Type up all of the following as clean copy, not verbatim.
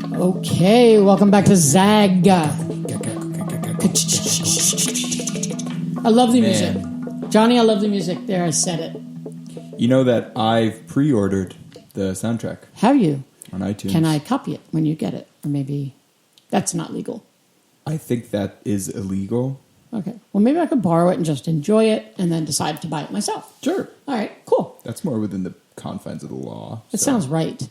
Okay, welcome back to Zag. I love the music. Johnny, I love the music. There, I said it. You know that I've pre-ordered the soundtrack. Have you? On iTunes. Can I copy it when you get it? Or maybe that's not legal. I think that is illegal. Okay. Well, maybe I could borrow it and just enjoy it and then decide to buy it myself. Sure. All right, cool. That's more within the confines of the law. It sounds right.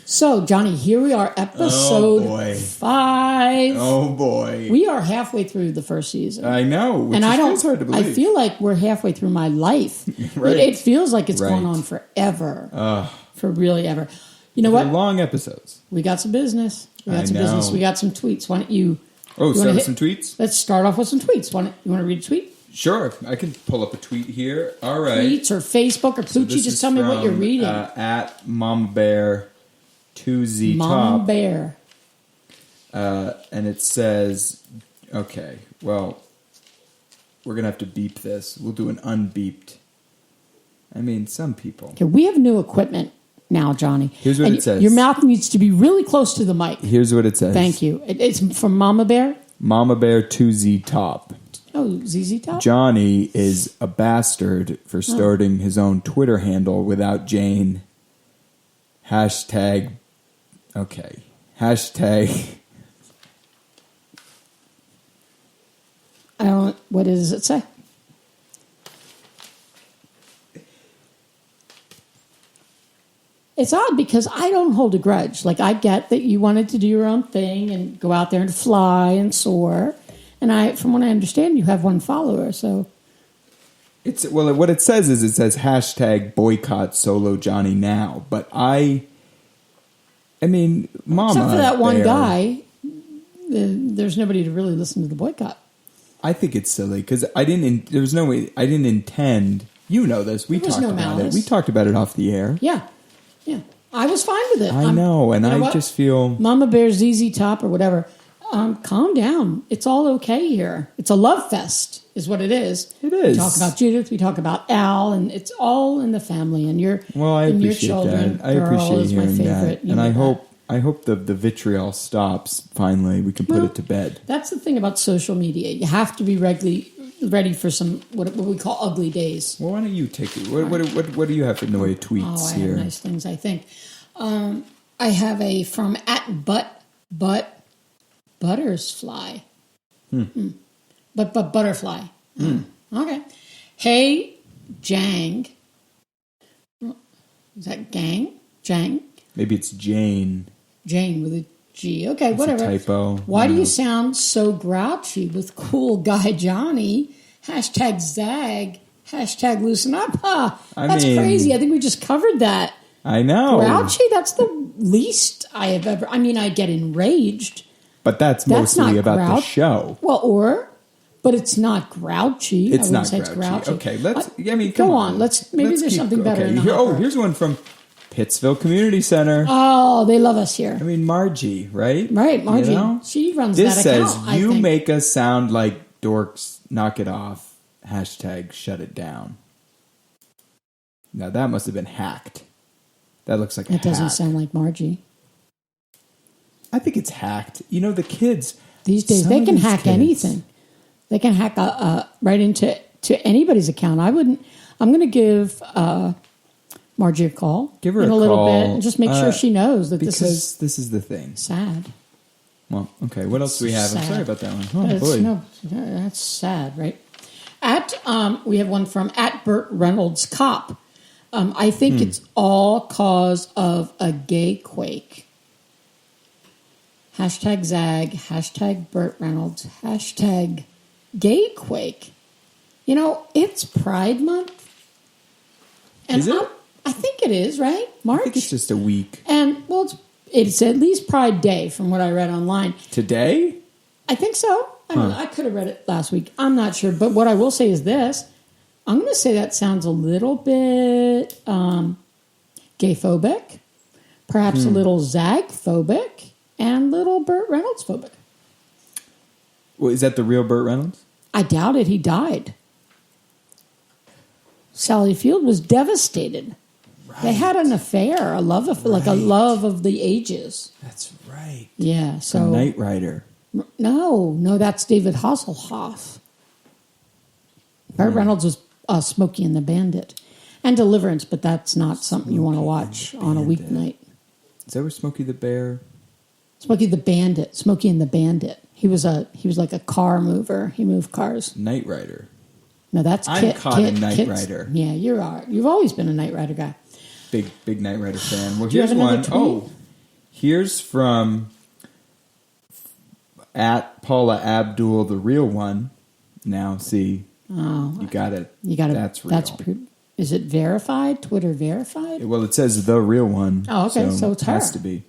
So, Johnny, here we are, episode 5. Oh, boy. We are halfway through the first season. I know, which feels hard to believe. I feel like we're halfway through my life. Right. It feels like it's gone on forever. For really ever. You know what? Long episodes. We got some business. We got some tweets. Why don't you... Oh, start with some tweets? Let's start off with some tweets. You want to read a tweet? Sure. I can pull up a tweet here. All right. Tweets or Facebook or Poochie. Just tell me what you're reading. At Mama Bear 2Z Mama Top. Bear. And it says, okay, well, we're going to have to beep this. We'll do an unbeeped. I mean, some people. Okay, we have new equipment now, Johnny. Here's what it says. Your mouth needs to be really close to the mic. Here's what it says. Thank you. It's from Mama Bear? Mama Bear 2Z Top. Oh, ZZ Top? Johnny is a bastard for starting his own Twitter handle without Jane. Hashtag. Okay. Hashtag. I don't. What does it say? It's odd because I don't hold a grudge. Like, I get that you wanted to do your own thing and go out there and fly and soar. And from what I understand, you have one follower, so... What it says is hashtag boycott solo Johnny now. But I mean, Mama Except for that one Bear, guy, there's nobody to really listen to the boycott. I think it's silly because there was no way, I didn't intend, you know this, we talked about it. We talked about it off the air. Yeah. I was fine with it. I know, and I just feel... Mama Bear ZZ Top or whatever. Calm down. It's all okay here. It's a love fest, is what it is. It is. We talk about Judith. We talk about Al, and it's all in the family. And your I and your appreciate children. that. I appreciate is hearing my favorite. that, and I hope the vitriol stops. Finally, we can put it to bed. That's the thing about social media. You have to be ready for some what we call ugly days. Well, why don't you take it? What do you have in the way of tweets here? I have nice things, I think. I have a from at Buttersfly. But butterfly. Okay. Hey, Jang. Is that gang? Jang? Maybe it's Jane. Jane with a G. Okay, it's whatever. A typo. Why do you sound so grouchy with cool guy Johnny? Hashtag zag. Hashtag loosen up. That's crazy. I think we just covered that. I know. Grouchy? That's the least I have ever... I mean, I get enraged. But that's mostly about the show. Well, but it's not grouchy. It's not grouchy. Okay, go on. Maybe there's something better. Okay. Here's one from Pittsville Community Center. Oh, they love us here. I mean, Margie, right? Right, Margie. You know? She runs that account. This says, you make us sound like dorks. Knock it off. Hashtag shut it down. Now, that must have been hacked. That looks like a hack. It doesn't sound like Margie. I think it's hacked. You know, the kids... These days, they can hack anything. They can hack right into anybody's account. I'm going to give Margie a call. Give her in a little call. bit and just make sure she knows that this is the thing. Sad. Well, okay. What else do we have? I'm sorry about that one. Oh, boy. No, that's sad, right? We have one from at Burt Reynolds Cop. I think it's all cause of a gay quake. Hashtag Zag, hashtag Burt Reynolds, hashtag Gay Quake. You know, it's Pride Month. And is it? I think it is, right? March? I think it's just a week. And, well, it's at least Pride Day from what I read online. Today? I think so. I could have read it last week. I'm not sure. But what I will say is this. I'm going to say that sounds a little bit gay-phobic, perhaps a little Zag-phobic. And little Burt Reynolds phobic. Well, is that the real Burt Reynolds? I doubt it. He died. Sally Field was devastated. right. They had an affair, a love affair, like a love of the ages. That's right. Yeah, so... Knight Rider. No, that's David Hasselhoff. Burt Reynolds was Smokey and the Bandit. And Deliverance, but that's not something you want to watch on a weeknight. Is that where Smokey the Bear? Smokey the Bandit. Smokey and the Bandit. He was like a car mover. He moved cars. Knight Rider. No, that's I'm caught in Knight Rider. Yeah, you are. You've always been a Knight Rider guy. Big Knight Rider fan. Well, Do you here's have another one. tweet? Oh, here's from at Paula Abdul, the real one. Now, see, you got it. You got it. That's real. Is it verified? Twitter verified? Well, it says the real one. Oh, okay. So it's her. Has to be.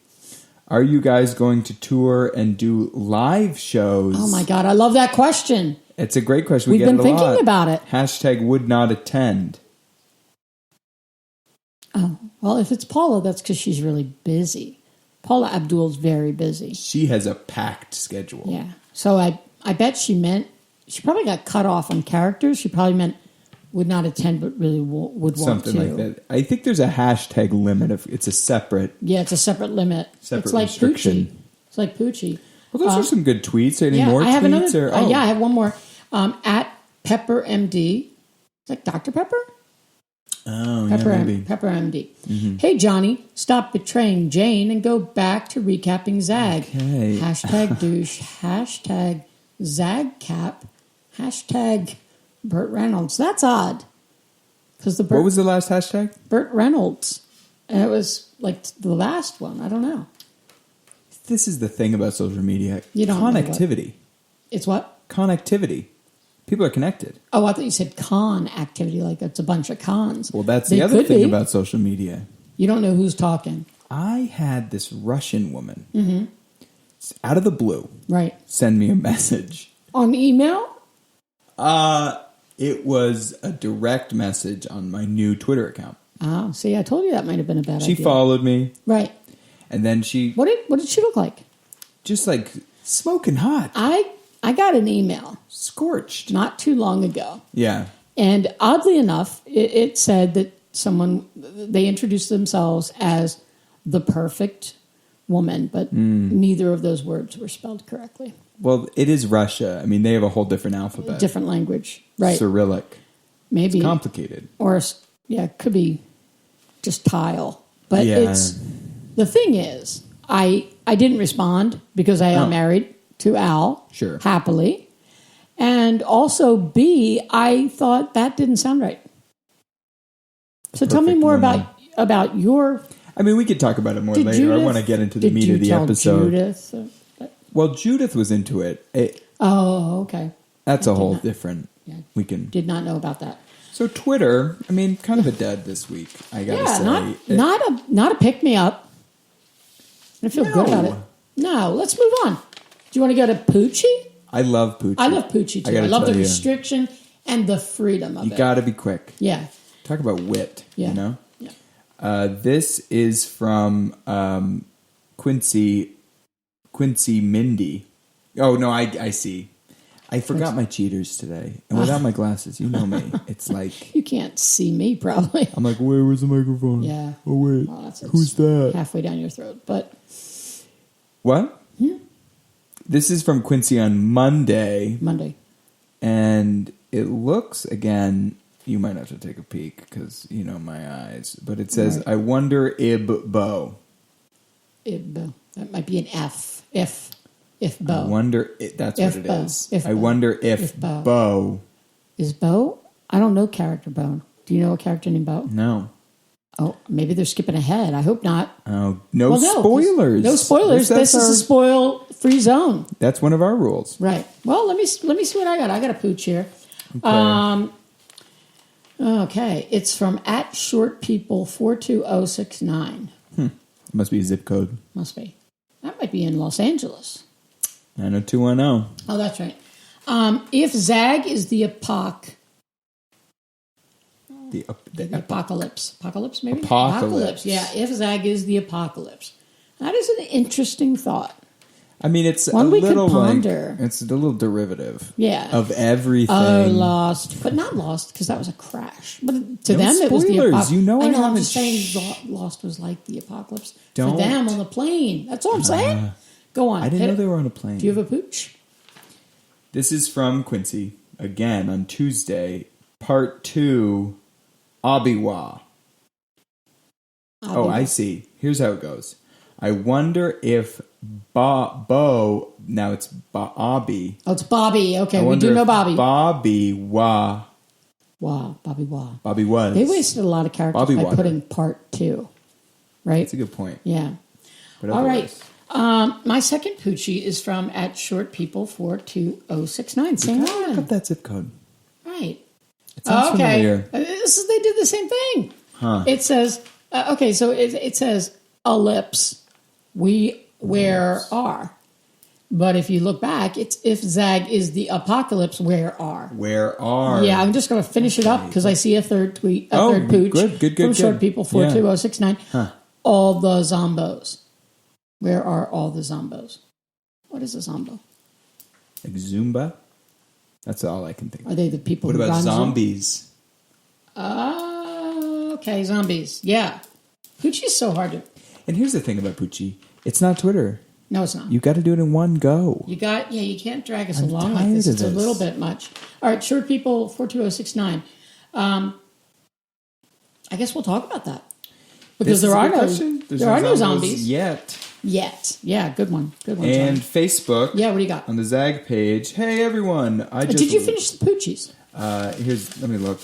Are you guys going to tour and do live shows? Oh my God, I love that question. It's a great question. We've get been it a thinking lot. about it. Hashtag would not attend. Oh, well, if it's Paula, that's because she's really busy. Paula Abdul's very busy. She has a packed schedule. Yeah. So I bet she probably got cut off on characters. She probably meant would not attend, but really would want to. Something like that. I think there's a hashtag limit. It's a separate. Yeah, it's a separate limit. Separate it's like restriction. Poochie. It's like Poochie. Well, those are some good tweets. Any more I have tweets? another. Yeah, I have one more. At Pepper MD. It's like Dr. Pepper? Oh, Pepper, yeah, maybe. Pepper MD. Mm-hmm. Hey, Johnny, stop betraying Jane and go back to recapping Zag. Okay. Hashtag douche. Hashtag ZagCap. Hashtag Burt Reynolds. That's odd. What was the last hashtag? Burt Reynolds. And it was like the last one. I don't know. This is the thing about social media. You don't know Connectivity. It's what? Connectivity. People are connected. Oh, I thought you said con activity, like it's a bunch of cons. Well, that's the other thing about social media. You don't know who's talking. I had this Russian woman, out of the blue, right, send me a message. On email? It was a direct message on my new Twitter account. Oh, see, I told you that might have been a bad idea. She followed me. Right. And then she... What did she look like? Just like smoking hot. I got an email. Scorched. Not too long ago. Yeah. And oddly enough, it said that they introduced themselves as the perfect woman, but neither of those words were spelled correctly. Well, it is Russia. I mean, they have a whole different alphabet. Different language. Right. Cyrillic. Maybe. It's complicated. Or, yeah, it could be just tile. But the thing is, I didn't respond because I am married to Al. Sure. Happily. And also, B, I thought that didn't sound right. So tell me more about your... I mean, we could talk about it more later. I want to get into the meat of the episode. Judith? Well, Judith was into it. Okay. That's a whole different... Yeah, we can... Did not know about that. So Twitter, I mean, kind of a dud this week, I got to say. Not a pick-me-up. I feel good about it. No, let's move on. Do you want to go to Poochie? I love Poochie. I love Poochie, too. I love the restriction and the freedom of it. You got to be quick. Yeah. Talk about wit, you know? Yeah. This is from Quincy Mindy. Oh, no, I see. I forgot my cheaters today. And without my glasses, you know me. It's like... You can't see me, probably. I'm like, wait, where's the microphone? Yeah. Oh, wait. Well, who's that? Halfway down your throat, but... What? This is from Quincy on Monday. And it looks, again, you might have to take a peek because, you know, my eyes. But it says, I wonder Ib-bo. Ib-bo. That might be an F. If Bo. I wonder, that's what it is. I wonder if Bo. Bo. Is Bo? I don't know character Bo. Do you know a character named Bo? No. Oh, maybe they're skipping ahead. I hope not. Oh, no spoilers. No spoilers. This is a spoil-free zone. That's one of our rules. Right. Well, let me see what I got. I got a pooch here. Okay. It's from @shortpeople42069. Must be a zip code. Must be. That might be in Los Angeles. 90210. Oh, that's right. If Zag is the the apocalypse. Apocalypse, maybe? Apocalypse. Yeah, if Zag is the apocalypse. That is an interesting thought. I mean, it's One a we could little ponder. it's a little derivative. Yeah. Of everything. Oh, Lost. But not Lost, because that was a crash. But to No them, it was the spoilers. apocalypse. You know I I'm haven't just saying Lost was like the apocalypse. Don't. For them on the plane. That's all I'm saying. Go on. I didn't know they were on a plane. Do you have a pooch? This is from Quincy, again, on Tuesday, part 2, Abiwa. Oh, I see. Here's how it goes. I wonder if Bo, now it's Bobby. Oh, it's Bobby. Okay, we do know Bobby. Bobby Wow, Bobby was. They wasted a lot of characters Bobby by Water. putting part 2. Right? That's a good point. Yeah. But All right. otherwise- My second Poochie is from @shortpeople42069. Same Look one. up that zip code. Right. It sounds familiar. They do the same thing. Huh. It says, so it says ellipse, we where are. But if you look back, it's if Zag is the apocalypse, where are. Where are? Yeah, I'm just going to finish it up because I see a third tweet, third pooch good, from Short People 42069. Huh. All the zombos. Where are all the zombos? What is a zombo? Like Zumba? That's all I can think of. Are they the people What who about run zombies? Okay, zombies. Yeah. Poochie's so hard to... And here's the thing about Poochie. It's not Twitter. No, it's not. You got to do it in one go. You can't drag us I'm along like tired this. of It's a this. little bit much. All right, Short People 42069. I guess we'll talk about that. Because This there is a are good no question. There's there are no zombies yet. Yeah, good one. Good one. And John. Facebook. Yeah, what do you got? On the Zag page. Hey everyone! Did you finish the Poochies? Let me look.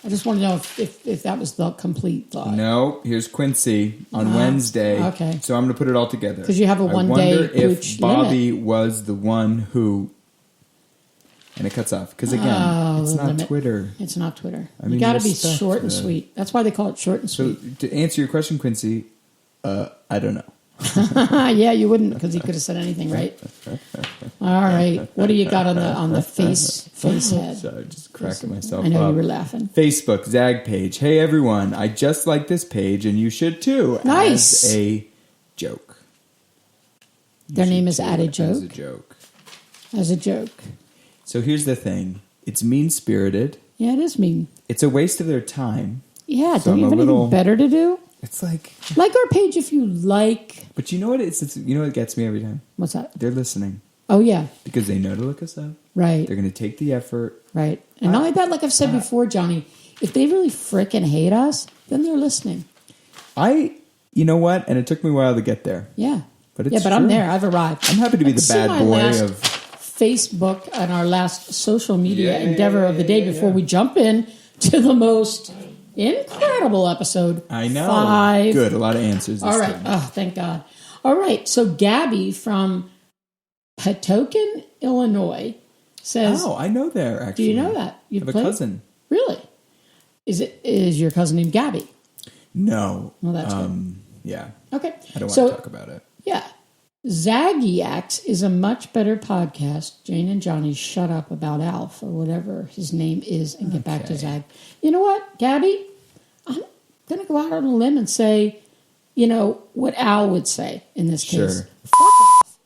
I just want to know if that was the complete thought. No, here's Quincy on Wednesday. Okay. So I'm going to put it all together. 'Cause you have a one-day I wonder if pooch Bobby was the one who... And it cuts off. Because again, it's not limit. Twitter. It's not Twitter. I mean, you got to be respect short and the- sweet. That's why they call it short and So sweet. to answer your question, Quincy, I don't know. Yeah, you wouldn't because he could have said anything, right? All right. What do you got on the face head? So I just cracked myself I know up. you were laughing. Facebook, Zag page. Hey everyone, I just like this page and you should too. Nice. As a joke. Their name is Too, Add a As a Joke. joke. As a joke. So here's the thing. It's mean-spirited. Yeah, it is mean. It's a waste of their time. Yeah, So don't you I'm have a little- anything better to do? It's like... Like our page if you like. But you know what? You know what gets me every time? What's that? They're listening. Oh, yeah. Because they know to look us up. Right. They're going to take the effort. Right. And not only that, like I've said before, Johnny, if they really frickin' hate us, then they're listening. You know what? And it took me a while to get there. Yeah. But it's yeah, but I'm true. there. I've arrived. I'm happy to be the See bad my boy last of... Facebook and our last social media Yeah, endeavor of the day before we jump in to the most incredible episode. I know. 5. Good. A lot of answers. All right. Oh, thank God. All right. So Gabby from Petokan, Illinois says, Oh, I know there, actually. do you know that? I have a cousin. Really? Is your cousin named Gabby? No. Well, that's Yeah. Okay. I don't want So, to talk about it. yeah. Zaggiax is a much better podcast. Jane and Johnny shut up about Alf or whatever his name is and get back to Zag. You know what, Gabby? I'm going to go out on a limb and say, what Al would say in this case. Sure. Fuck off.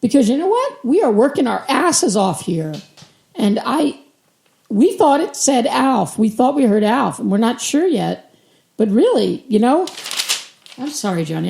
Because you know what? We are working our asses off here. And we thought it said Alf. We thought we heard Alf, and we're not sure yet. But really, I'm sorry, Johnny.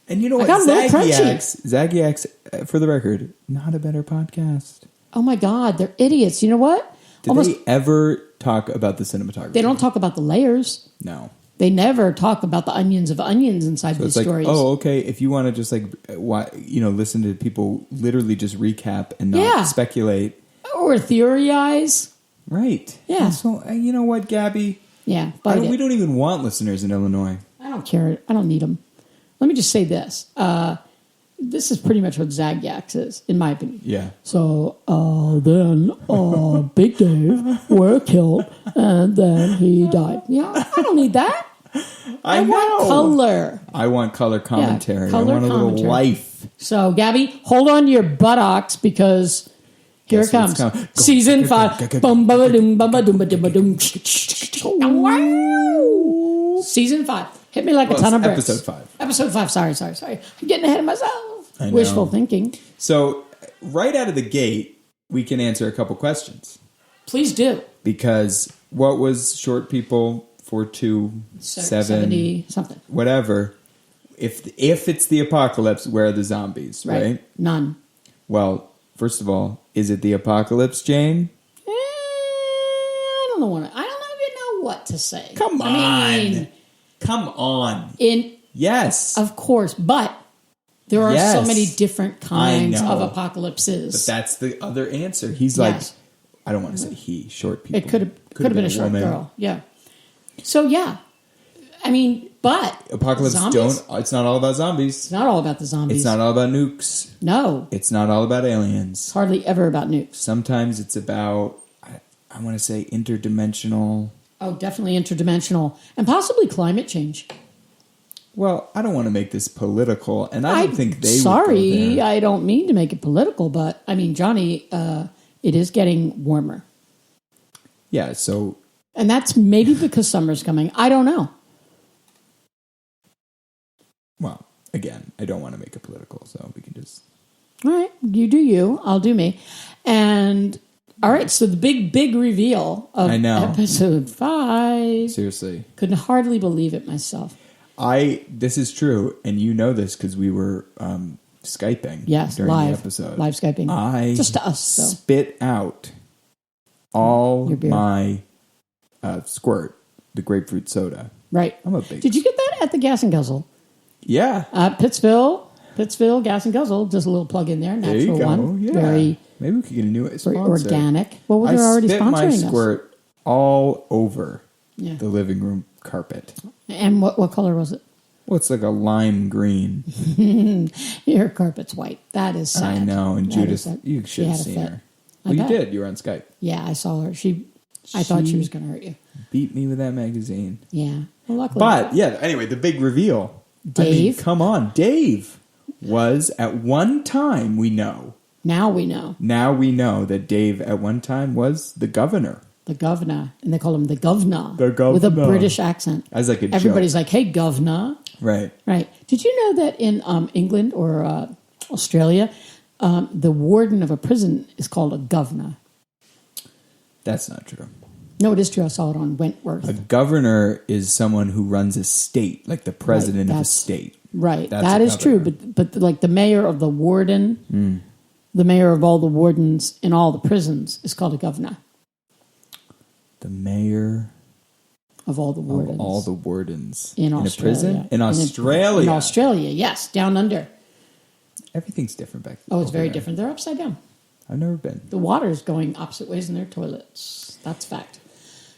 And you know what? got a little Zaggiax, for the record, not a better podcast. Oh my God, they're idiots. You know what? Did they ever talk about the cinematography? They don't talk about the layers. No. They never talk about the onions of onions inside So these it's like, stories. oh, okay. If you want to just listen to people literally just recap and not speculate. Or theorize. Right. Yeah. And so, you know what, Gabby? Yeah. We don't even want listeners in Illinois. I don't care. I don't need them. Let me just say this. This is pretty much what Zagyax is, in my opinion. Yeah. So then Big Dave were killed, and then he died. Yeah, I don't need that. I want color. I want color commentary. color I want a little commentary. life. So, Gabby, hold on to your buttocks because here it Guess what's comes. coming. Go, Season go, go, 5. go, go, go. Bum, ba, ba, dum, ba, ba, dum, ba, dum, ba, dum. Wow. Season 5. Hit me like a ton of bricks. Episode 5. Episode 5. Sorry. I'm getting ahead of myself. I know. Wishful thinking. So right out of the gate, we can answer a couple questions. Please do. Because what was short people 427 70 something. Whatever. If it's the apocalypse, where are the zombies, right? None. Well, first of all, is it the apocalypse, Jane? I don't know if you know what to say. Come on. Come on. Yes. Of course, but there are so many different kinds of But apocalypses. that's the other answer. He's like, I don't want to say he, short people. It could have been a short woman. girl. Yeah. So, yeah. I mean, but apocalypse it's not all about zombies. It's not all about the zombies. It's not all about nukes. No. It's not all about aliens. It's hardly ever about nukes. Sometimes it's about, I want to say, interdimensional. Oh, definitely interdimensional. And possibly climate change. Well, I don't want to make this political, and I don't think they would Sorry, go there. I don't mean to make it political, but, I mean, Johnny, it is getting warmer. Yeah, so... And that's maybe because summer's coming. I don't know. Well, again, I don't want to make it political, so we can just... All right, you do you. I'll do me. And, all right, so the big reveal of episode 5. Seriously. Couldn't hardly believe it myself. This is true, and you know this because we were Skyping during the episode. Live Skyping. Just to us, though. Spit out all my squirt, the grapefruit soda. Right. I'm a big... Did you get that at the Gas and Guzzle? Yeah. Pittsville, Gas and Guzzle. Just a little plug in there. Natural there you go. one. Yeah. Very... Maybe we could get a new sponsor. Very organic. Well, they're already sponsoring us. I spit my squirt all over the living room carpet. And what color was it? Well, it's like a lime green. Your carpet's white. That is sad. I know. And Judith, you should have seen her. Well, you did. You were on Skype. Yeah, I saw her. I thought she was going to hurt you. Beat me with that magazine. Yeah. Well, luckily. But, yeah, anyway, the big reveal. Dave. Come on. Dave was at one time, we know. Now we know. Now we know that Dave at one time was the governor. The governor. And they call him the governor. The governor. With a British accent. As like a Everybody's joke. like, hey, governor. Right. Right. Did you know that in England or Australia, the warden of a prison is called a governor? That's not true. No, it is true. I saw it on Wentworth. A governor is someone who runs a state, like the president of a state. Right. That is true. But like the mayor of the warden, the mayor of all the wardens in all the prisons is called a governor. The mayor of all the wardens. Of all the wardens. In a prison? In Australia. In Australia, yes. Down under. Everything's different back there. Oh, it's very different. They're upside down. I've never been. The water's going opposite ways in their toilets. That's fact.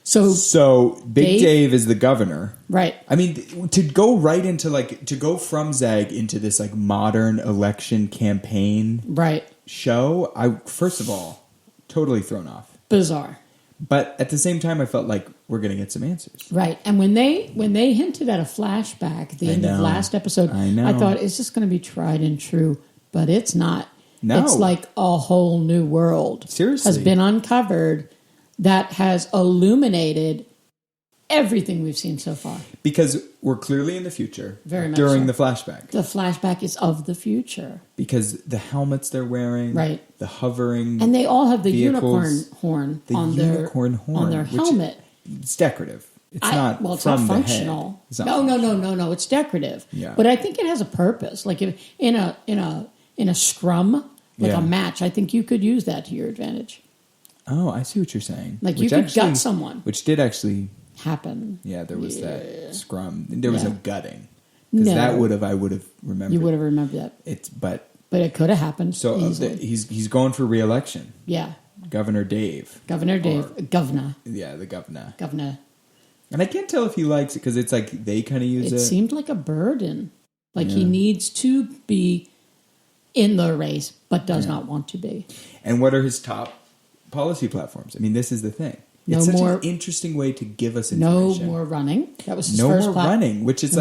So Big Dave is the governor. Right. I mean, to go right into to go from Zag into this like modern election campaign show, first of all, totally thrown off. Bizarre. But at the same time, I felt like we're going to get some answers. Right. And when they hinted at a flashback at the end of last episode, I thought, it's just going to be tried and true. But it's not. No. It's like a whole new world. Seriously. Has been uncovered that has illuminated everything we've seen so far. Because we're clearly in the future. Very much during so. the flashback. The flashback is of the future. Because the helmets they're wearing. Right. The hovering. And they all have the vehicles, unicorn horn on their helmet. It's decorative. It's not it's not functional. No. It's decorative. Yeah. But I think it has a purpose. Like if in a scrum, like a match, I think you could use that to your advantage. Oh, I see what you're saying. Like you could gut someone. Which did actually happen. Yeah, there was that scrum. There was no gutting. Because I would have remembered. You would have remembered that. But it could have happened. So he's going for re-election. Yeah. Governor Dave. Governor. Yeah, the governor. Governor. And I can't tell if he likes it because it's like they kind of use it. It seemed like a burden. Like he needs to be in the race, but does not want to be. And what are his top policy platforms? I mean, this is the thing. It's such an interesting way to give us information. No more running. That was his first running, which is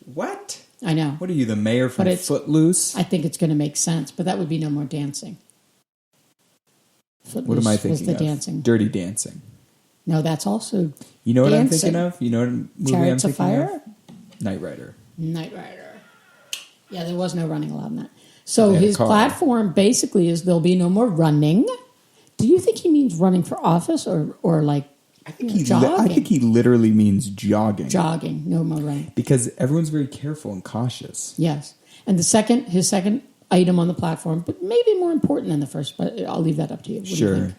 what? I know. What are you, the mayor from Footloose? I think it's going to make sense, but that would be no more dancing. Footloose what am I thinking of? Dancing. Dirty Dancing. No, that's also You know what I'm thinking of? You know what movie Chariots I'm of thinking Fire? of? Knight Rider. Knight Rider. Yeah, there was no running allowed in that. So They had a his car. platform basically is there'll be no more running. Do you think he means running for office or like I think jogging? he literally means jogging. Jogging, no more running. Because everyone's very careful and cautious. Yes. And his second item on the platform, but maybe more important than the first, but I'll leave that up to you. What do you think?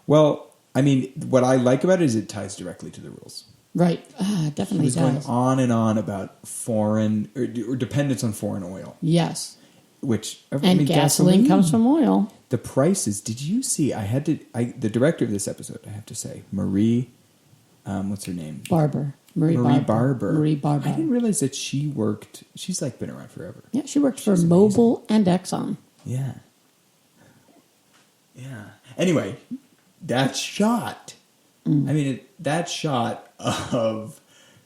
Well, I mean, what I like about it is it ties directly to the rules. Right. Definitely He was does. going on and on about foreign or dependence on foreign oil. Yes. Which And gasoline comes from oil. The prices. Did you see? The director of this episode. I have to say, Marie. What's her name? Marie Barber. Marie Barber. I didn't realize that she worked. She's like been around forever. Yeah, she worked for Mobil and Exxon. Yeah. Yeah. Anyway, that shot. I mean, that shot of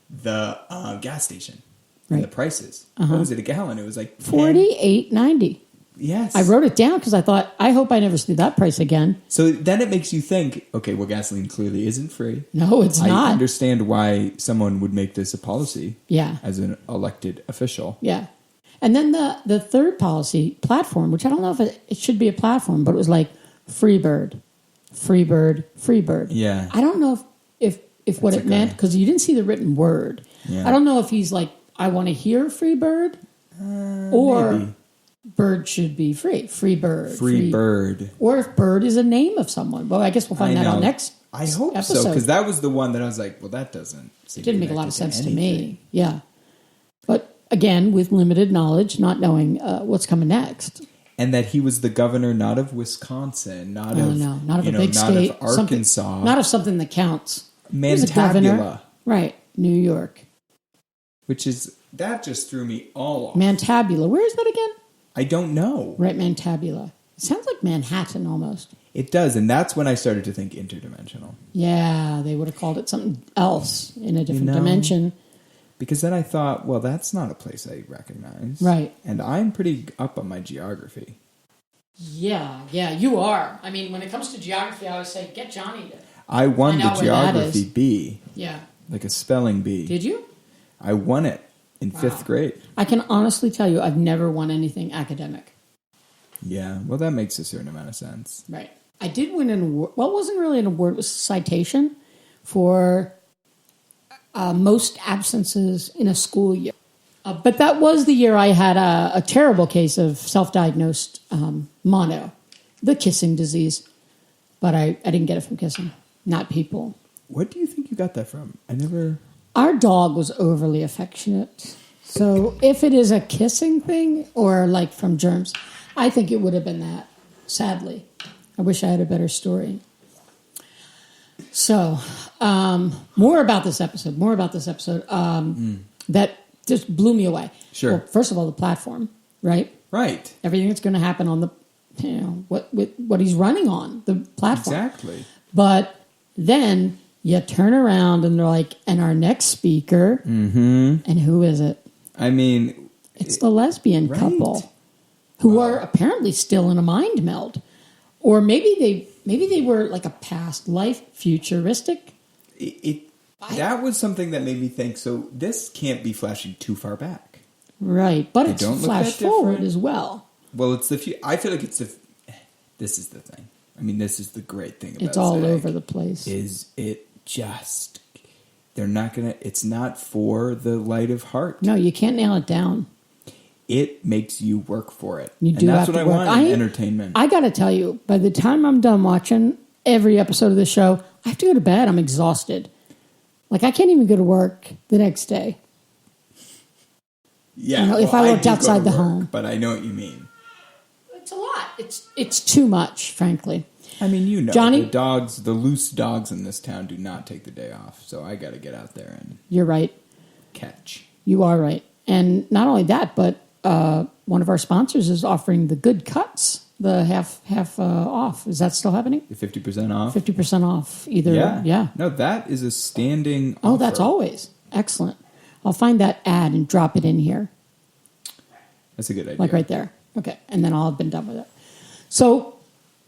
the gas station and the prices. What was it a gallon? It was like $48.90. Yes. I wrote it down because I thought, I hope I never see that price again. So then it makes you think, okay, well, gasoline clearly isn't free. No, it's not. I understand why someone would make this a policy. Yeah. As an elected official. Yeah. And then the third policy platform, which I don't know if it should be a platform, but it was like free bird, free bird, free bird. Yeah. I don't know if what it meant, because you didn't see the written word. Yeah. I don't know if he's like, I want to hear free bird or maybe. Bird should be free. Free bird. Free bird. Or if bird is a name of someone. Well, I guess we'll find that out next I hope episode. so, because that was the one that I was like, well, that doesn't seem It didn't make a lot of sense to anything. me. Yeah. But again, with limited knowledge, not knowing what's coming next. And that he was the governor not of Wisconsin, not of a big state, of Arkansas, not of something that counts. He was a governor. Mantabula, Right, New York. which is that just threw me all off. Mantabula. Where is that again? I don't know. Right, Mantabula. It sounds like Manhattan almost. It does, and that's when I started to think interdimensional. Yeah, they would have called it something else in a different dimension. Because then I thought, well, that's not a place I recognize. Right. And I'm pretty up on my geography. Yeah, you are. I mean, when it comes to geography, I always say, get Johnny to... I won Find the out where that geography is. bee. Yeah. Like a spelling bee. Did you? I won it in 5th grade. I can honestly tell you I've never won anything academic. Yeah, well, that makes a certain amount of sense. Right. I did win an award. Well, it wasn't really an award. It was a citation for most absences in a school year. But that was the year I had a terrible case of self-diagnosed mono, the kissing disease. But I didn't get it from kissing, not people. What do you think you got that from? Our dog was overly affectionate. So if it is a kissing thing or like from germs, I think it would have been that, sadly. I wish I had a better story. So, more about this episode. That just blew me away. Sure. Well, first of all, the platform, right? Right. Everything that's going to happen on the, what he's running on, the platform. Exactly. But then you turn around and they're like, and our next speaker, and who is it? I mean... It's the lesbian couple who are apparently still in a mind meld. Or maybe they were like a past life, futuristic. That was something that made me think, so this can't be flashing too far back. Right, but it's don't look flash that forward different. as well. Well, it's I feel like this is the thing. I mean, this is the great thing about It's all Zag, over the place. Is it just, they're not going to, it's not for the light of heart. No, you can't nail it down. It makes you work for it. You do and that's have what to I work. want in entertainment. I got to tell you, by the time I'm done watching every episode of the show, I have to go to bed. I'm exhausted. Like, I can't even go to work the next day. Yeah. If I worked do go outside to the work, home. But I know what you mean. It's a lot. It's too much, frankly. I mean, Johnny, the loose dogs in this town do not take the day off. So I got to get out there and you're right. catch. You are right. And not only that, but one of our sponsors is offering the good cuts, the half off. Is that still happening? The 50% off? 50% off. Either. Yeah. No, that is a standing Oh, offer. that's always. Excellent. I'll find that ad and drop it in here. That's a good idea. Like right there. Okay. And then I'll have been done with it. So,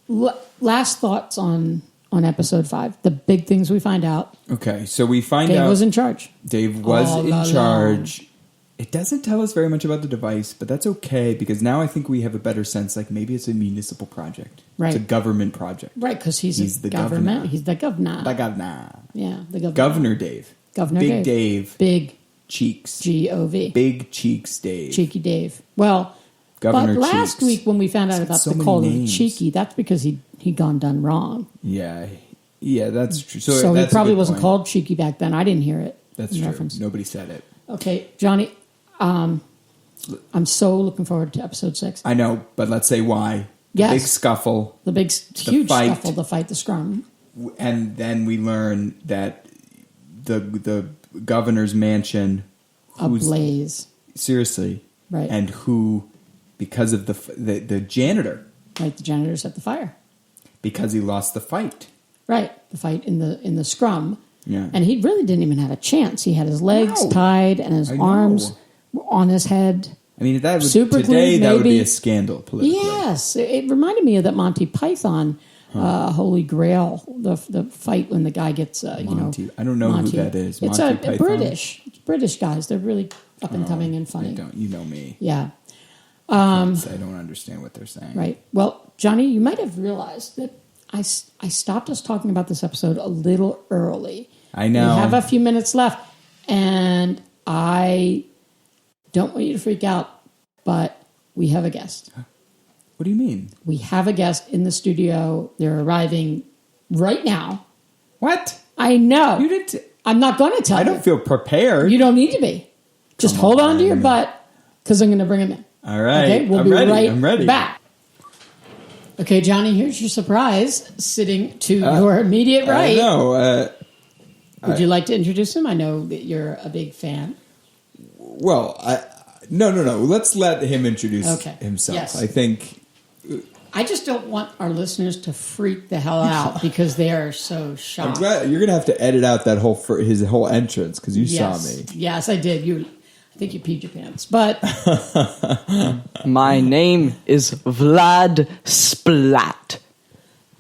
last thoughts on episode 5. The big things we find out. Okay, so we find Dave out was in charge. Dave was All in along. charge. It doesn't tell us very much about the device, but that's okay because now I think we have a better sense. Like maybe it's a municipal project. Right. It's a government project. Right, because he's the governor. government. He's the governor. The governor. Yeah, the governor. Governor Dave. Governor Big Dave. Big Cheeks. G-O-V. Big Cheeks Dave. Cheeky Dave. Well, Governor but last Cheeks. week when we found out It's got about so the many call of names. Cheeky, that's because he gone done wrong. Yeah. Yeah, that's true. So he that's a probably good wasn't point. called Cheeky back then. I didn't hear it. That's in true. reference. Nobody said it. Okay, Johnny, I'm so looking forward to episode 6. I know, but let's say why. The Yes. big scuffle. The big, huge fight. scuffle, the fight, the scrum. And then we learn that the governor's mansion, who's Ablaze. seriously, Right. and who, because of the janitor, Right, the janitor set the fire. because he lost the fight. Right, the fight in the scrum. Yeah. And he really didn't even have a chance. He had his legs No. tied and his I know. arms were on his head. I mean, that would, Super today glue, that would be maybe. a scandal politically. Yes, it reminded me of that Monty Python Holy Grail, the fight when the guy gets Monty. I don't know who that is. It's Monty Python? British guys. They're really up and coming and funny. You know me. Yeah, I don't understand what they're saying. right. Well, Johnny, you might have realized that I stopped us talking about this episode a little early. I know. We have a few minutes left, and I don't want you to freak out, but we have a guest. What do you mean? We have a guest in the studio. They're arriving right now. What? I know. You didn't. I'm not going to tell you. I don't feel prepared. You don't need to be. Just hold on to your butt because I'm going to bring him in. All right. Okay, we'll I'm be ready. right I'm ready. back. Okay, Johnny, here's your surprise sitting to your immediate right. I know. Would you like to introduce him? I know that you're a big fan. Well, no. Let's let him introduce Okay. himself. Yes. I think. I just don't want our listeners to freak the hell out because they are so I'm shocked. glad you're gonna have to edit out that his whole entrance because you saw Yes. me. Yes, I did. I think you peed your pants, but My name is Vlad Splat.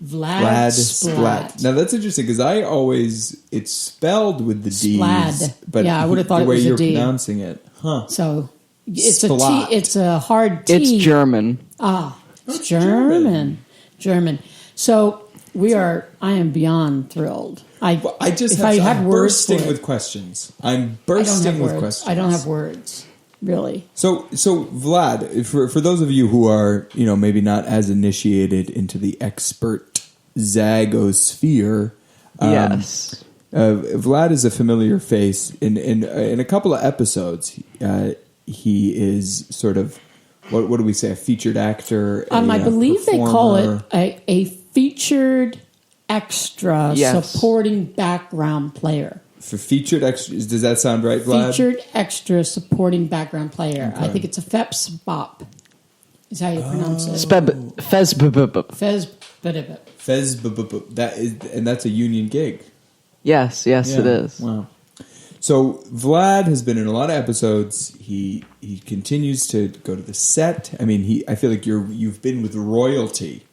Vlad Splat. Splad. Now that's interesting because it's spelled with the D's, Splad. but Yeah, I would have thought the it way was a you're D. pronouncing it, huh? So it's a Splat. T. It's a hard T. It's German. It's German. So I am beyond thrilled. I'm had words bursting for it, with questions. I'm I don't bursting have with words. questions. I don't have words, really. So Vlad, for those of you who are maybe not as initiated into the expert zagosphere, Yes. Vlad is a familiar face. In a couple of episodes, he is sort of what do we say? A featured actor. I believe they call it performer. a featured extra Yes. supporting background player. For featured extras. Does that sound right, Vlad? Featured extra supporting background player. Okay. I think it's a FEPSBOP. Is how you pronounce it. Fezbubub. Fez, that is, and that's a union gig. Yes, it is. Wow. So Vlad has been in a lot of episodes. He continues to go to the set. I mean, I feel like you've been with royalty.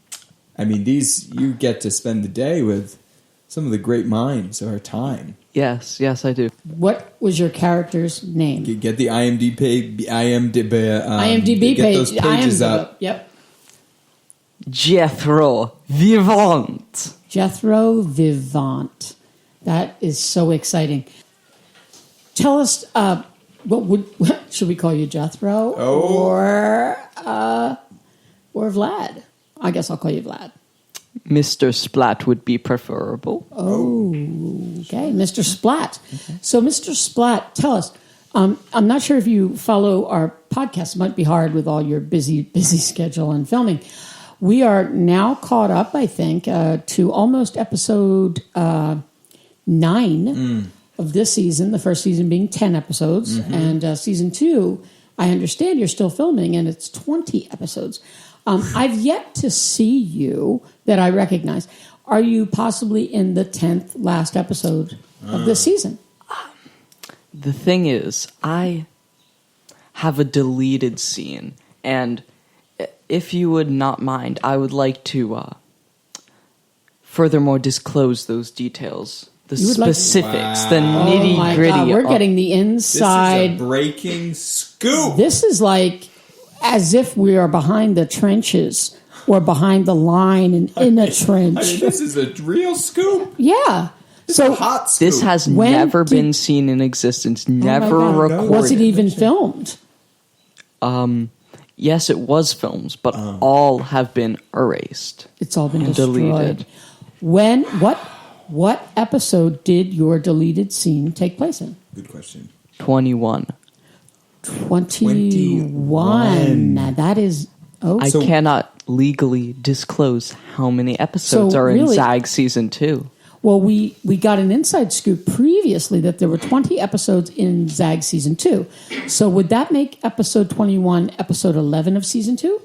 I mean, you get to spend the day with some of the great minds of our time. Yes, I do. What was your character's name? Get the IMDb IMDb get page. those pages up. Yep. Jethro Vivant. Jethro Vivant. That is so exciting. Tell us, what should we call you, Jethro or Vlad? I guess I'll call you Vlad. Mr. Splat would be preferable. Okay, Mr. Splat. Okay. So, Mr. Splat, tell us. I'm not sure if you follow our podcast. It might be hard with all your busy schedule and filming. We are now caught up, I think, to almost episode 9 of this season. The first season being 10 episodes, and season 2, I understand you're still filming, and it's 20 episodes. I've yet to see you that I recognize. Are you possibly in the 10th last episode of this season? The thing is, I have a deleted scene, and if you would not mind, I would like to furthermore disclose those details the You would like- specifics, the Wow. nitty Oh my gritty. God, we're getting the This inside. is a breaking scoop. This is like as if we are behind the trenches or behind the line and in a trench. I mean, this is a real scoop. Yeah. This is So a hot scoop. This has When never did- been seen in existence, Oh my never God. recorded. Was it even filmed? Yes, it was films, but all have been erased. It's all been And destroyed. deleted. When what episode did your deleted scene take place in? Good question. 21. 21. Now that is I So- cannot legally disclose how many episodes So are in really- ZAG Season 2. Well, we got an inside scoop previously that there were 20 episodes in ZAG Season 2. So would that make episode 21 episode 11 of Season 2?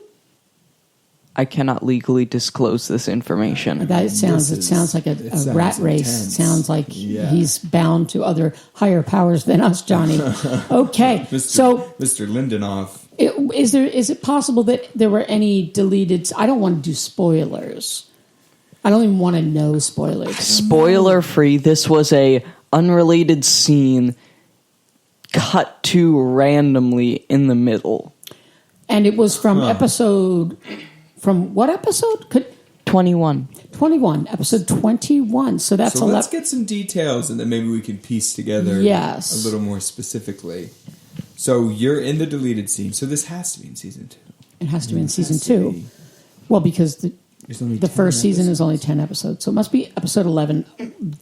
I cannot legally disclose this information. It sounds like a sounds rat race. intense. It sounds like Yeah. he's bound to other higher powers than us, Johnny. Okay, so Mr. Lindenhoff. is it possible that there were any deleted? I don't want to do spoilers. I don't even want to know spoilers. Spoiler free, this was a unrelated scene cut to randomly in the middle. And it was from from what episode? 21. 21, episode 21. So that's So let's 11. get some details, and then maybe we can piece together Yes. a little more specifically. So you're in the deleted scene. So this has to be in season 2. It has to be in It season has to 2. be. Well, because There's only the 10 first season is episodes. only 10 episodes. So it must be episode 11.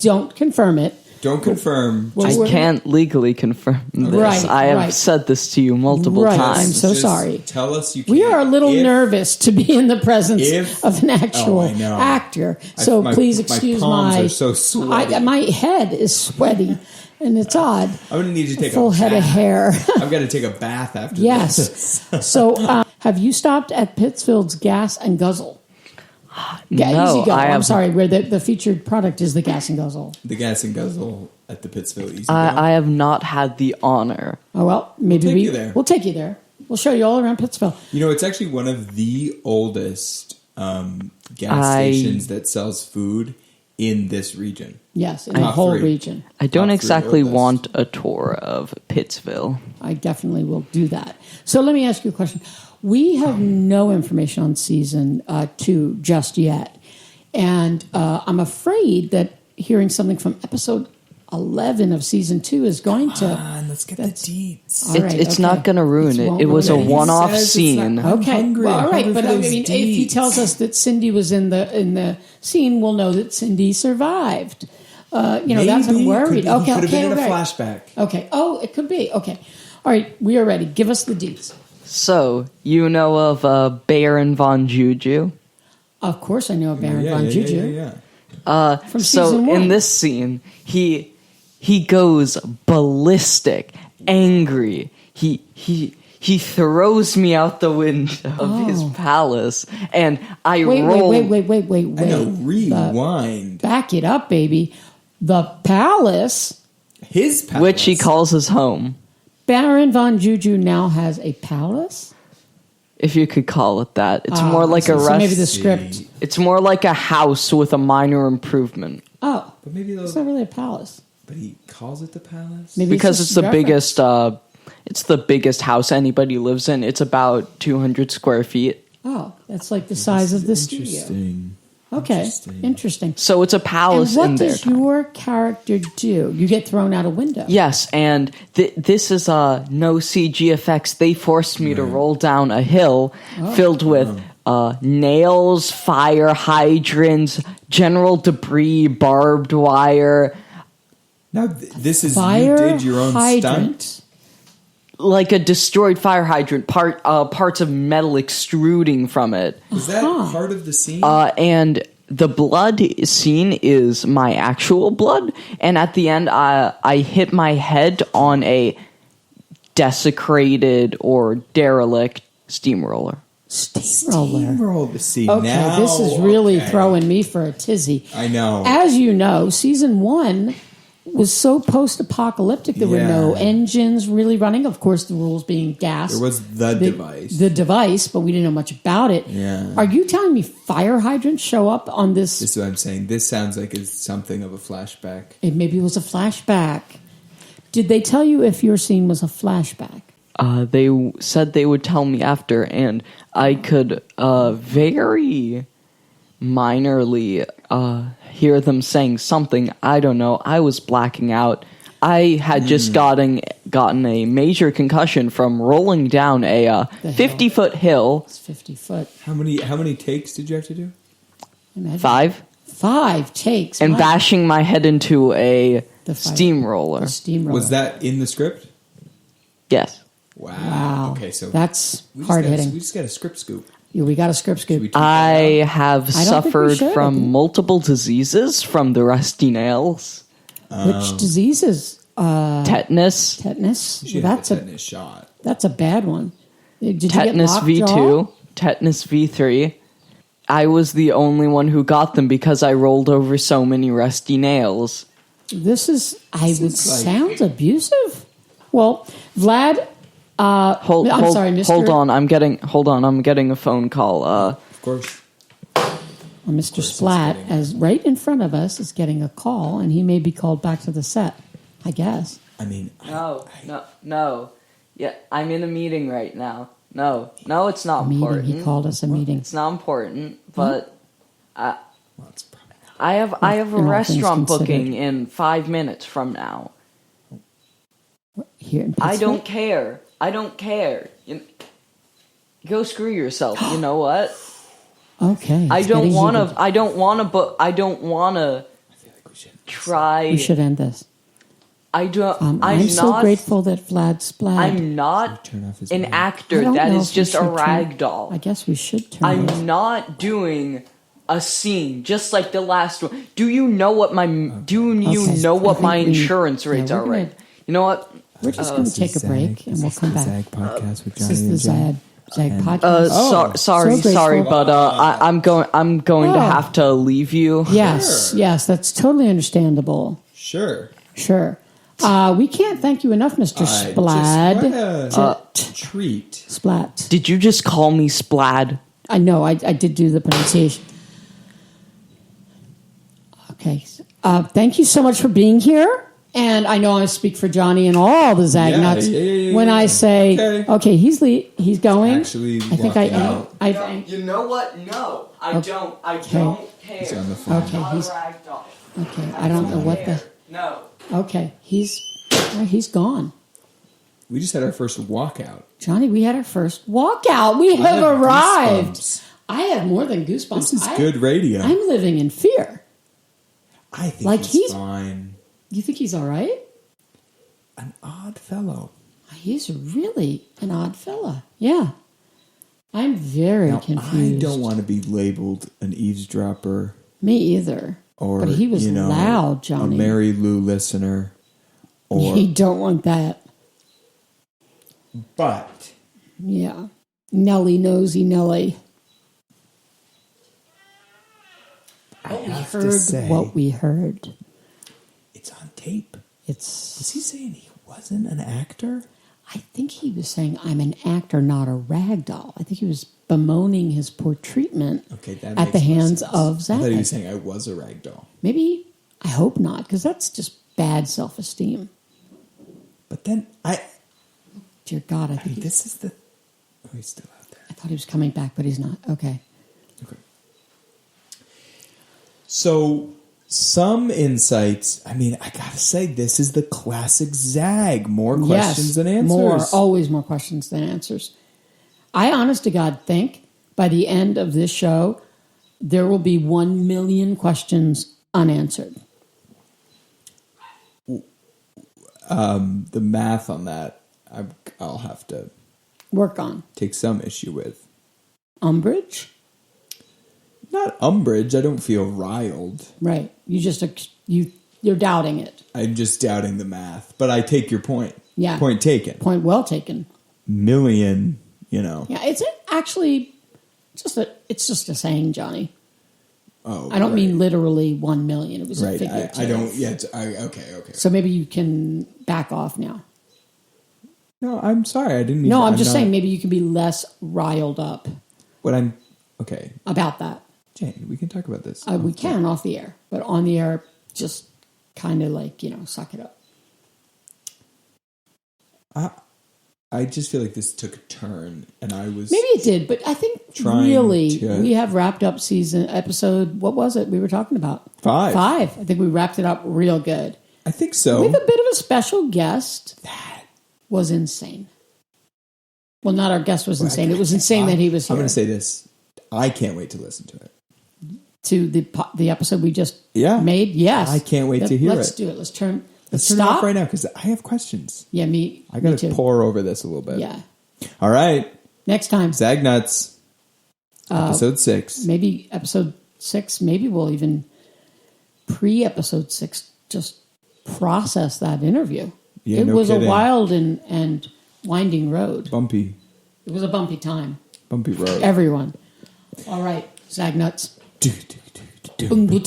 Don't confirm it. Don't confirm. Well, I we're- can't legally confirm this. Right, I have right. said this to you multiple Right. times. I'm so Just sorry. Tell us you can't. We are a little if- nervous to be in the presence if- of an actual Oh, I know. actor. So my- please my excuse palms my. are so sweaty. my head is sweaty, and it's odd. I'm going to need to take Full a head of bath. hair. I've got to take a bath after this. Yes. So have you stopped at Pittsfield's Gas and Guzzle? No, Easy Go. I I'm have- sorry, where the featured product is the Gas and Guzzle. The gas and guzzle at the Pittsville Easy Go. I have not had the honor. Oh well, maybe We'll take you there. we'll take you there. We'll show you all around Pittsville. You know, it's actually one of the oldest gas I- stations that sells food in this region. Yes, in the Top whole 3. region. I don't Top 3 exactly oldest. want a tour of Pittsville. I definitely will do that. So let me ask you a question. We have no information on season 2 just yet. And I'm afraid that hearing something from episode 11 of season 2 is going to... Let's get the deets. All right, It's okay. not going to ruin It won't it. It was a ruin it. one-off He says it's scene. not- I'm Okay, hungry. well, all I'm right, hungry but for I those mean, if he deets. tells us that Cindy was in the scene, we'll know that Cindy survived. That's Maybe. I'm worried. He Okay, could have been in a okay. flashback. Okay. Oh, it could be. Okay. All right, we are ready. Give us the deets. So, you know of Baron von Juju? Of course, I know a Baron von yeah, Juju. yeah. From So, season 1. in this scene, he goes ballistic, angry. He throws me out the window of his palace, and I roll. Wait. I know. Rewind. Back it up, baby. The palace. His palace. Which he calls his home, Baron von Juju now has a palace. if you could call it that. It's more like a so maybe the rest. script. It's more like a house with a minor improvement. Oh, But maybe it's those. not really a palace. But he calls it the palace. Maybe Because just it's the reference. biggest. It's the biggest house anybody lives in. It's about 200 square feet. Oh, that's like the size of the studio. Interesting. Okay, interesting. So it's a And palace what in there. does your character do? You get thrown out a window. Yes, and this is no CG effects. They forced me to roll down a hill filled with nails, fire hydrants, general debris, barbed wire, Now this is Fire you did your own hydrant. stunt. like a destroyed fire hydrant, parts of metal extruding from it. Was that part of the scene? And the blood scene is my actual blood. And at the end, I hit my head on a desecrated or derelict steamroller. Steamroller. the scene. Okay, now, this is really okay. throwing me for a tizzy. I know. As you know, season 1 was so post-apocalyptic. There were no engines really running. Of course, the rules being gas. There was the device. The device, but we didn't know much about it. Yeah. Are you telling me fire hydrants show up on this? This is what I'm saying. This sounds like it's something of a flashback. It maybe was a flashback. Did they tell you if your scene was a flashback? They said they would tell me after, and I could very minorly hear them saying something. I don't know. I was blacking out. I had just gotten a major concussion from rolling down a 50-foot hill. It's 50 foot. How many takes did you have to do? Imagine. 5. 5 takes. And Wow. bashing my head into a The steamroller. steamroller. Was that in the script? Yes. Wow. Okay, so That's hard hitting. We just got a script scoop. Yeah, we got a script scoop. I have I don't think we suffered should. from multiple diseases from the rusty nails. Which diseases? Tetanus. Tetanus. You should That's have a a tetanus shot. that's a bad one. Did you Tetanus get V2. lockjaw? Tetanus V3. I was the only one who got them because I rolled over so many rusty nails. This is. Sounds abusive. Well, Vlad. Hold I'm sorry, Mr. Hold on, I'm getting a phone call. Of course. Mr. Splat, as right in front of us, is getting a call, and he may be called back to the set. I guess. I mean, No. Yeah, I'm in a meeting right now. No, it's not Meeting. important. He called us a meeting. It's not important, but well, it's probably not. I have a In all restaurant things booking considered. in 5 minutes from now. Here in I Pittsburgh? don't care. Go screw yourself. You know what? Okay. I it's don't getting want heated. to. I don't want to. But I don't want to I feel like we should. try. We should end this. I don't. I'm so grateful that Vlad Splad. I'm not Turn off his an mic. I actor. don't That know is if we just a should rag turn- doll. I guess we should turn. I'm not doing a scene just like the last one. Do you know what my I think we- insurance rates yeah, are we're gonna- right? You know what? We're just going to take a break and we'll come back. Zag podcast with This Johnny is the and Jen. Zag And- podcast. Sorry, So sorry, grateful. but I'm going to Oh. have to leave you. Yes, yes, that's totally understandable. Sure. Sure. We can't thank you enough, Mr. Just Splad. what a treat. Splat. Did you just call me Splad? I know, I did do the pronunciation. Okay. Thank you so much for being here. And I know I speak for Johnny and all the Zag Yeah, nuts yeah. when I say, okay, he's going. Actually I think I walking out. I You know what? No, I don't. I Okay. don't care. He's on the phone. Okay, Not a he's rag doll. okay. I don't know what the. No. Okay, he's gone. We just had our first walkout. Johnny, we had our first walkout. We have have arrived. goosebumps. I have more than goosebumps. This is good radio. I'm living in fear. I think Like he's he's- fine. You think he's all right? An odd fellow. He's really an odd fella. Yeah. I'm very Now, confused. I don't want to be labeled an eavesdropper Me either. or But he was loud, a Johnny. Mary Lou listener. Or You don't want that. but Yeah. Nelly nosy Nelly. I We have to heard say what we heard. it's on tape. It's. Was he saying he wasn't an actor? I think he was saying, I'm an actor, not a rag doll. I think he was bemoaning his poor treatment Okay, that at makes the more hands sense. of I Zach. thought he was saying I was a rag doll. Maybe, I hope not, because that's just bad self-esteem. But then Dear God, I think this is the. Oh, he's still out there. I thought he was coming back, but he's not. Okay. Okay. So, some insights. I mean, I gotta say, this is the classic Zag. More questions than answers. More, always more questions than answers. I, honest to God, think by the end of this show, there will be 1 million questions unanswered. The math on that, I'll have to Work on. take some issue with. Umbrage? Not umbrage. I don't feel riled. Right. You're doubting it. I'm just doubting the math. But I take your point. Yeah. Point taken. Point well taken. Million, Yeah, it's actually it's just a saying, Johnny. Oh, I don't mean literally 1 million. It was a figure. I don't. Yeah. Okay. So maybe you can back off now. No, I'm sorry. I didn't mean. No, I'm just saying maybe you can be less riled up. Okay about that. Jane, we can talk about this. We can off the air, but on the air, just kind of like suck it up. I just feel like this took a turn, and I was maybe it did, but I think we have wrapped up episode. What was it we were talking about? 5. I think we wrapped it up real good. I think so. We have a bit of a special guest. That was insane. Well, not our guest was insane. It was insane that he was here. I'm going to say this. I can't wait to listen to it. To the episode we just made? Yes. I can't wait to hear it. Let's do it. Let's turn it off right now because I have questions. Yeah, I got to pour over this a little bit. Yeah. All right. Next time. Zagnuts. Episode 6. Maybe episode 6. Maybe we'll even pre-episode 6 just process that interview. Yeah, it was kidding. A wild and winding road. Bumpy. It was a bumpy time. Bumpy road. Everyone. All right, Zagnuts. Boom, boom.